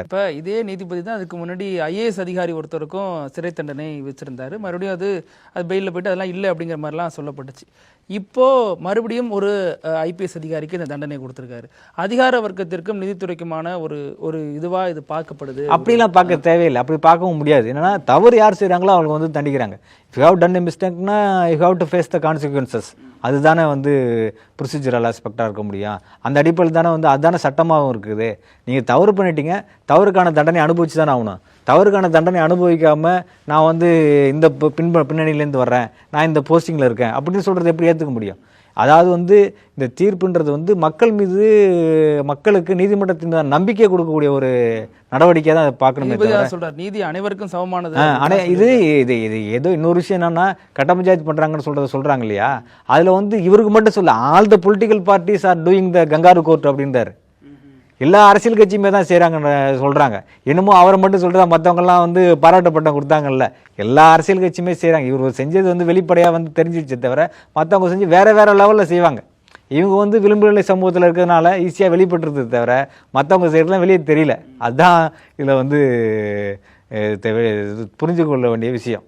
இப்போ இதே நீதிபதி தான் அதுக்கு முன்னாடி ஐஏஎஸ் அதிகாரி ஒருத்தருக்கும் சிறை தண்டனை வச்சிருந்தாரு. மறுபடியும் அது பெயிலில் போயிட்டு அதெல்லாம் இல்லை அப்படிங்கிற மாதிரிலாம் சொல்லப்பட்டுச்சு. இப்போ மறுபடியும் ஒரு ஐபிஎஸ் அதிகாரிக்கு இந்த தண்டனை கொடுத்துருக்காரு. அதிகார வர்க்கத்திற்கும் நீதித்துறைக்குமான ஒரு இதுவா இது பார்க்கப்படுது. அப்படிலாம் பார்க்க தேவையில்லை, அப்படி பார்க்கவும் முடியாது. என்னன்னா தவறு யார் செய்கிறாங்களோ அவங்க வந்து தண்டிக்கிறாங்க. If you have done a மிஸ்டேக்னா you have to face the consequences. அதுதானே வந்து ப்ரொசீஜரல் ஆஸ்பெக்டாக இருக்க முடியும். அந்த அடிப்படையில் தானே வந்து அதுதானே சட்டமாகவும் இருக்குது. நீங்கள் தவறு பண்ணிட்டீங்க, தவறுக்கான தண்டனை அனுபவிச்சு தானே ஆகணும். தவறுக்கான தண்டனை அனுபவிக்காமல் நான் வந்து இந்த பின்னணியிலேருந்து வர்றேன், நான் இந்த போஸ்டிங்கில் இருக்கேன் அப்படின்னு சொல்கிறது எப்படி ஏற்றுக்க முடியும்? அதாவது வந்து இந்த தீர்ப்புன்றது வந்து மக்கள் மீது, மக்களுக்கு நீதிமன்றத்தின் நம்பிக்கை கொடுக்கக்கூடிய ஒரு நடவடிக்கையாக தான் அதை பார்க்கணும். சொல்றாரு நீதி அனைவருக்கும் சமமானது. இது இது இது ஏதோ இன்னொரு விஷயம் என்னன்னா கட்ட பஞ்சாயத்து பண்றாங்கன்னு சொல்றாங்க இல்லையா, அதுல வந்து இவருக்கு மட்டும் சொல்ல all the political parties are doing the kangaroo court அப்படின்றாரு. எல்லா அரசியல் கட்சியுமே தான் செய்கிறாங்கன்னு சொல்கிறாங்க. என்னமோ அவரை மட்டும் சொல்கிறதா, மற்றவங்கெல்லாம் வந்து பாராட்டு பட்டம் கொடுத்தாங்கல்ல, எல்லா அரசியல் கட்சியுமே செய்கிறாங்க. இவர் செஞ்சது வந்து வெளிப்படையாக வந்து தெரிஞ்சிச்சே தவிர மற்றவங்க செஞ்சு வேறு லெவலில் செய்வாங்க. இவங்க வந்து விளிம்பு நிலை சமூகத்தில் இருக்கிறதுனால ஈஸியாக வெளிப்பட்டுறது தவிர மற்றவங்க செய்கிறதுலாம் வெளியே தெரியல. அதுதான் இதில் வந்து புரிஞ்சு கொள்ள வேண்டிய விஷயம்.